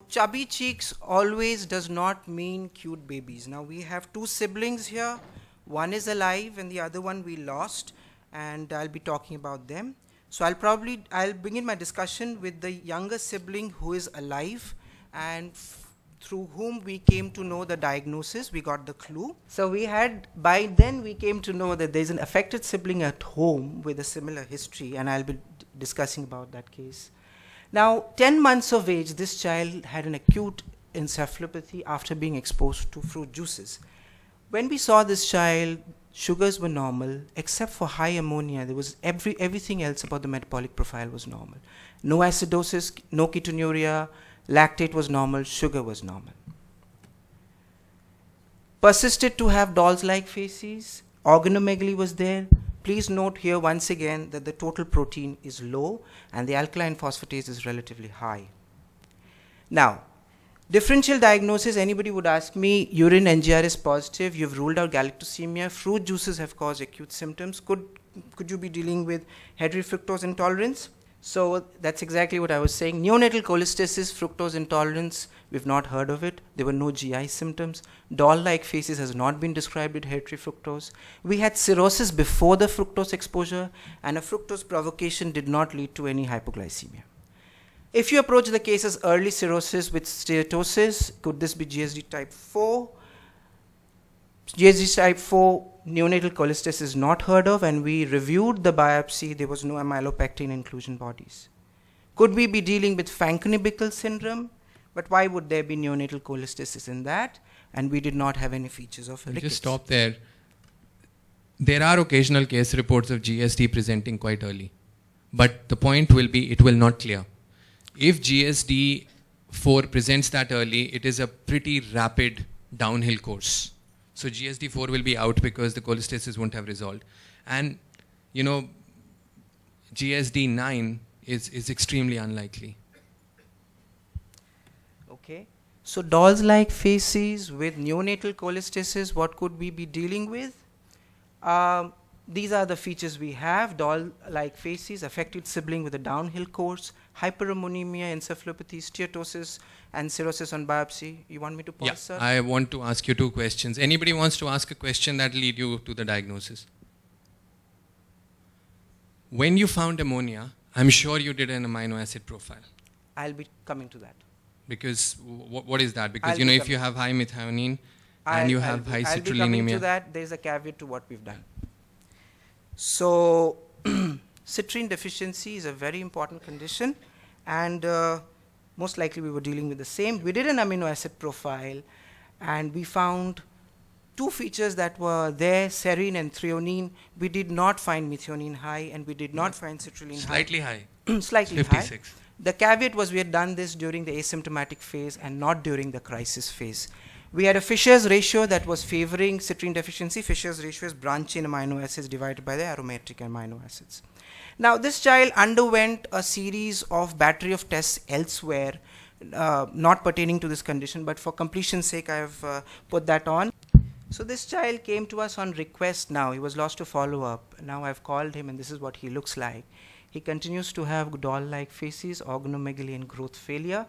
chubby cheeks always does not mean cute babies. Now we have two siblings here. One is alive and the other one we lost, and I'll be talking about them. So I'll begin my discussion with the younger sibling who is alive and through whom we came to know the diagnosis, we got the clue. So by then we came to know that there's an affected sibling at home with a similar history, and I'll be discussing about that case. Now, 10 months of age, this child had an acute encephalopathy after being exposed to fruit juices. When we saw this child, sugars were normal, except for high ammonia. There was everything else about the metabolic profile was normal. No acidosis, no ketonuria, lactate was normal, sugar was normal. Persisted to have doll's-like faces, organomegaly was there. Please note here once again that the total protein is low and the alkaline phosphatase is relatively high. Now, differential diagnosis, anybody would ask me, urine NGR is positive, you've ruled out galactosemia, fruit juices have caused acute symptoms. Could you be dealing with heterofructose intolerance? So that's exactly what I was saying. Neonatal cholestasis, fructose intolerance, we've not heard of it. There were no GI symptoms. Doll-like faces has not been described with heterofructose. We had cirrhosis before the fructose exposure, and a fructose provocation did not lead to any hypoglycemia. If you approach the case as early cirrhosis with steatosis, could this be GSD type 4? GSD type 4 neonatal cholestasis is not heard of, and we reviewed the biopsy. There was no amylopectin inclusion bodies. Could we be dealing with Fanconi-Bickel syndrome? But why would there be neonatal cholestasis in that? And we did not have any features of rickets. Just stop there. There are occasional case reports of GSD presenting quite early. But the point will be it will not clear. If GSD4 presents that early, it is a pretty rapid downhill course. So GSD4 will be out because the cholestasis won't have resolved. And, you know, GSD9 is extremely unlikely. Okay. So dolls-like faces with neonatal cholestasis, what could we be dealing with? These are the features we have: doll-like faces, affected sibling with a downhill course, hyperammonemia, encephalopathy, steatosis, and cirrhosis on biopsy. You want me to pause, sir? I want to ask you two questions. Anybody wants to ask a question that will lead you to the diagnosis? When you found ammonia, I'm sure you did an amino acid profile. I'll be coming to that. Because what is that? Because, you know, if you have high methionine and you have high I'll be coming to citrullinemia. that. There's a caveat to what we've done. So citrine deficiency is a very important condition, and most likely we were dealing with the same. We did an amino acid profile, and we found two features that were there, serine and threonine. We did not find methionine high, and we did not find citrulline Slightly high. Slightly 56. high. The caveat was we had done this during the asymptomatic phase and not during the crisis phase. We had a Fisher's ratio that was favoring citrine deficiency. Fisher's ratio is branch chain amino acids divided by the aromatic amino acids. Now, this child underwent a series of battery of tests elsewhere, not pertaining to this condition, but for completion's sake, I have put that on. So this child came to us on request now. He was lost to follow-up. Now I've called him, and this is what he looks like. He continues to have doll-like faces, organomegaly, and growth failure.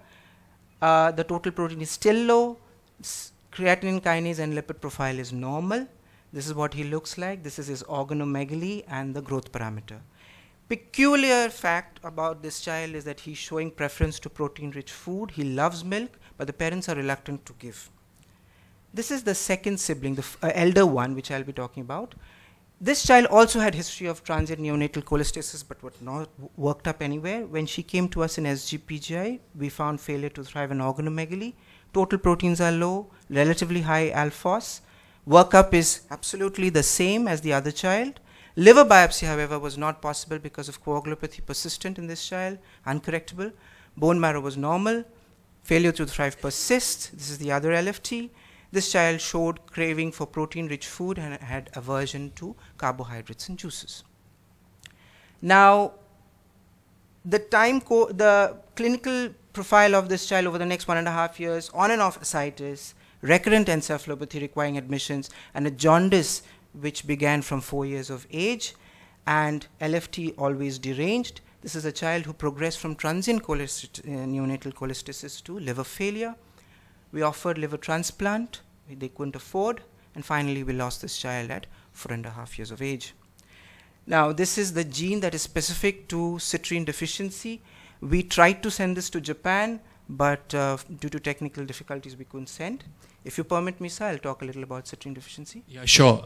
The total protein is still low. Creatinine kinase and lipid profile is normal. This is what he looks like. This is his organomegaly and the growth parameter. Peculiar fact about this child is that he's showing preference to protein-rich food. He loves milk, but the parents are reluctant to give. This is the second sibling, the elder one, which I'll be talking about. This child also had history of transient neonatal cholestasis, but was not worked up anywhere. When she came to us in SGPGI, we found failure to thrive in organomegaly. Total proteins are low, relatively high alphos. Workup is absolutely the same as the other child. Liver biopsy, however, was not possible because of coagulopathy persistent in this child, uncorrectable. Bone marrow was normal. Failure to thrive persists. This is the other LFT. This child showed craving for protein-rich food and had aversion to carbohydrates and juices. Now, the clinical profile of this child over the next 1.5 years, on and off ascites, recurrent encephalopathy requiring admissions, and a jaundice which began from 4 years of age, and LFT always deranged. This is a child who progressed from transient neonatal cholestasis to liver failure. We offered liver transplant, they couldn't afford, and finally we lost this child at 4.5 years of age. Now, this is the gene that is specific to citrine deficiency. We tried to send this to Japan, but due to technical difficulties, we couldn't send. If you permit me, sir, I'll talk a little about citrine deficiency. Yeah, sure.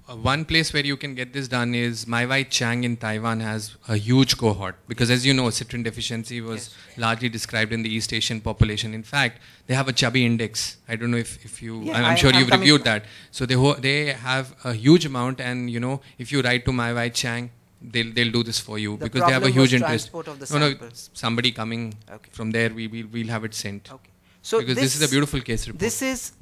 One place where you can get this done is Mai Wai Chang in Taiwan has a huge cohort, because as you know, citrine deficiency was largely described in the East Asian population. In fact, they have a chubby index. I don't know if you, I'm sure you've reviewed that. So they have a huge amount, and you know, if you write to Mai Wai Chang, they'll do this for you, because they have a huge interest. No, somebody coming from there, we'll have it sent. Okay. So because this is a beautiful case report. This is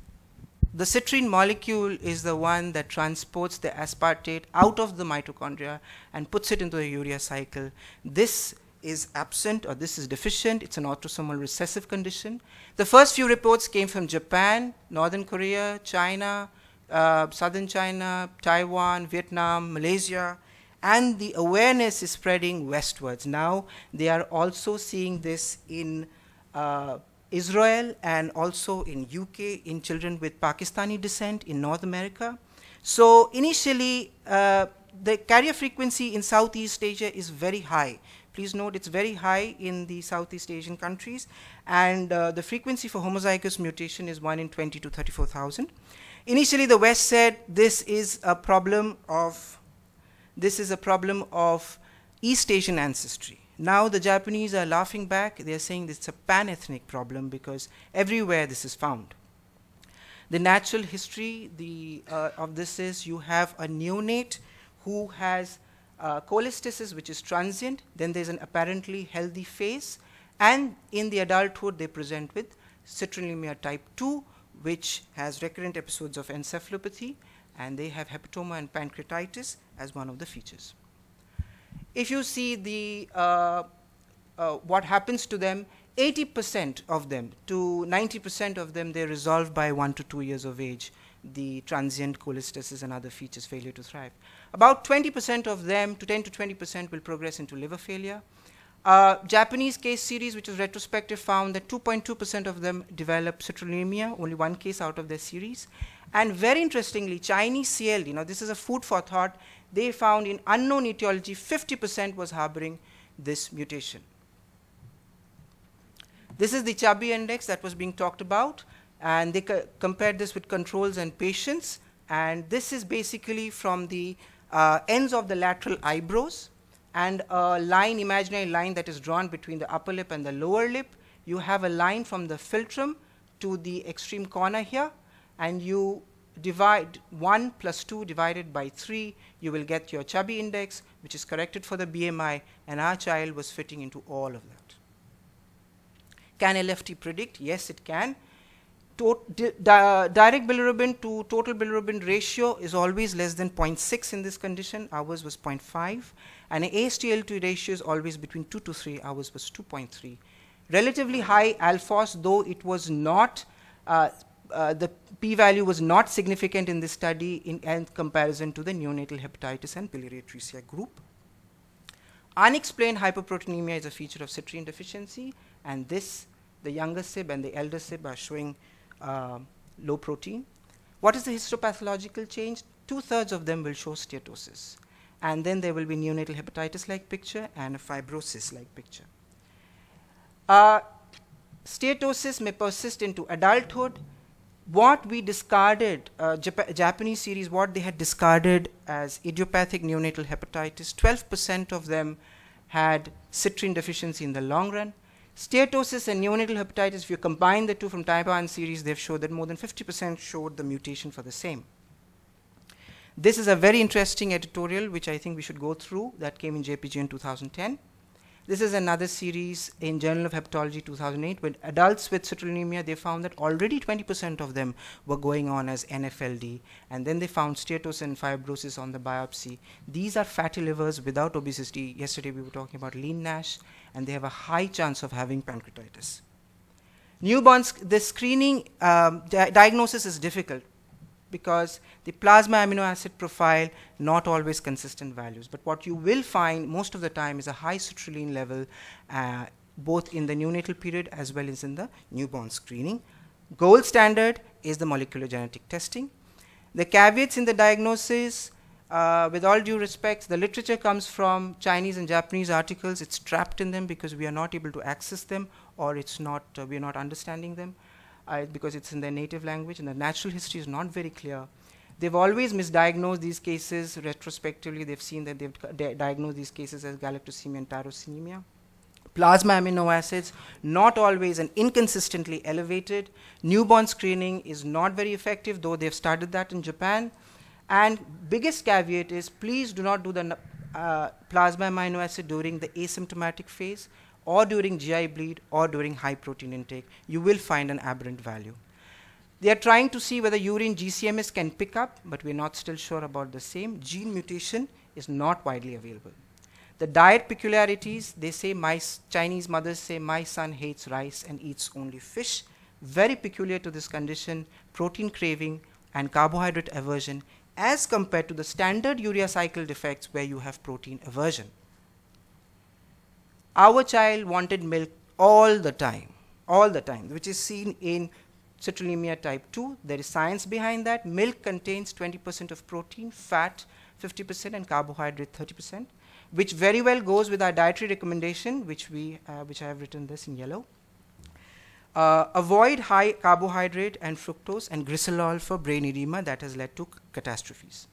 the citrine molecule is the one that transports the aspartate out of the mitochondria and puts it into the urea cycle. This is absent, or this is deficient. It's an autosomal recessive condition. The first few reports came from Japan, Northern Korea, China, Southern China, Taiwan, Vietnam, Malaysia, and the awareness is spreading westwards. Now they are also seeing this in Israel and also in UK in children with Pakistani descent in North America. So initially, the carrier frequency in Southeast Asia is very high. Please note it's very high in the Southeast Asian countries, and the frequency for homozygous mutation is 1 in 20 to 34,000. Initially, the West said this is a problem of East Asian ancestry. Now the Japanese are laughing back. They are saying it's a pan-ethnic problem because everywhere this is found. The natural history of this is you have a neonate who has cholestasis, which is transient. Then there's an apparently healthy phase. And in the adulthood, they present with citrullinemia type 2, which has recurrent episodes of encephalopathy. And they have hepatoma and pancreatitis as one of the features. If you see what happens to them, 80% of them to 90% of them, they resolve by 1 to 2 years of age, the transient cholestasis and other features, failure to thrive. About 20% of them, to 10 to 20%, will progress into liver failure. Japanese case series, which was retrospective, found that 2.2% of them develop citrullinemia, only one case out of their series. And very interestingly, Chinese CLD, now this is a food for thought, they found in unknown etiology 50% was harboring this mutation. This is the chubby index that was being talked about, and they compared this with controls and patients, and this is basically from the ends of the lateral eyebrows and a line, imaginary line that is drawn between the upper lip and the lower lip. You have a line from the philtrum to the extreme corner here, and you divide 1 plus 2 divided by 3, you will get your chubby index, which is corrected for the BMI, and our child was fitting into all of that. Can LFT predict? Yes, it can. Direct bilirubin to total bilirubin ratio is always less than 0.6 in this condition. Ours was 0.5. And ASTL2 ratio is always between 2 to 3. Ours was 2.3. Relatively high alphos, though it was not, the p-value was not significant in this study in comparison to the neonatal hepatitis and biliary atresia group. Unexplained hyperproteinemia is a feature of citrine deficiency, and this, the younger SIB and the elder SIB are showing low protein. What is the histopathological change? 2/3 of them will show steatosis. And then there will be neonatal hepatitis-like picture and a fibrosis-like picture. Steatosis may persist into adulthood. What we discarded, Japanese series, what they had discarded as idiopathic neonatal hepatitis, 12% of them had citrine deficiency in the long run. Steatosis and neonatal hepatitis, if you combine the two from Taiwan series, they've showed that more than 50% showed the mutation for the same. This is a very interesting editorial, which I think we should go through, that came in JPG in 2010. This is another series in Journal of Hepatology 2008, with adults with citrullinemia, they found that already 20% of them were going on as NFLD, and then they found steatosis and fibrosis on the biopsy. These are fatty livers without obesity. Yesterday we were talking about lean NASH, and they have a high chance of having pancreatitis. Newborns, the screening diagnosis is difficult. because the plasma amino acid profile, not always consistent values. But what you will find most of the time is a high citrulline level, both in the neonatal period as well as in the newborn screening. Gold standard is the molecular genetic testing. The caveats in the diagnosis, with all due respect, the literature comes from Chinese and Japanese articles. It's trapped in them because we are not able to access them, or it's not, we are not understanding them because it's in their native language, and the natural history is not very clear. They've always misdiagnosed these cases retrospectively. They've seen that they've diagnosed these cases as galactosemia and tyrosinemia. Plasma amino acids, not always and inconsistently elevated. Newborn screening is not very effective, though they've started that in Japan. And biggest caveat is, please do not do the plasma amino acid during the asymptomatic phase, or during GI bleed, or during high protein intake. You will find an aberrant value. They are trying to see whether urine GCMS can pick up, but we're not still sure about the same. Gene mutation is not widely available. The diet peculiarities, they say, Chinese mothers say, my son hates rice and eats only fish. Very peculiar to this condition, protein craving and carbohydrate aversion, as compared to the standard urea cycle defects where you have protein aversion. Our child wanted milk all the time, which is seen in citrullinemia type 2. There is science behind that. Milk contains 20% of protein, fat 50%, and carbohydrate 30%, which very well goes with our dietary recommendation, which I have written this in yellow. Avoid high carbohydrate and fructose and glycerol for brain edema that has led to catastrophes.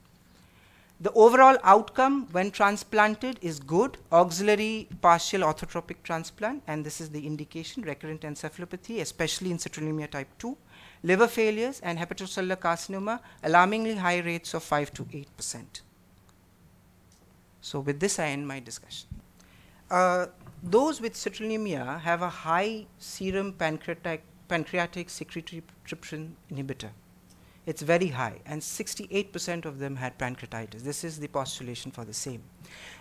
The overall outcome when transplanted is good. Auxiliary partial orthotropic transplant, and this is the indication, recurrent encephalopathy, especially in citrullinemia type 2, liver failures and hepatocellular carcinoma, alarmingly high rates of 5 to 8%. So with this I end my discussion. Those with citrullinemia have a high serum pancreatic secretory trypsin inhibitor. It's very high, and 68% of them had pancreatitis. This is the postulation for the same.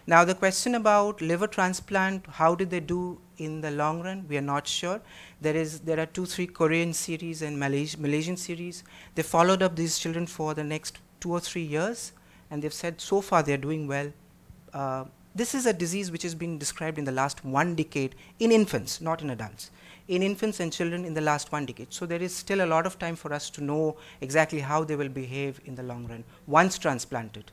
Now the question about liver transplant, how did they do in the long run? We are not sure. There are 2-3 Korean series and Malaysian series. They followed up these children for the next 2 or 3 years, and they've said so far they're doing well. This is a disease which has been described in the last 1 decade in infants, not in adults. In infants and children in the last 1 decade. So there is still a lot of time for us to know exactly how they will behave in the long run once transplanted.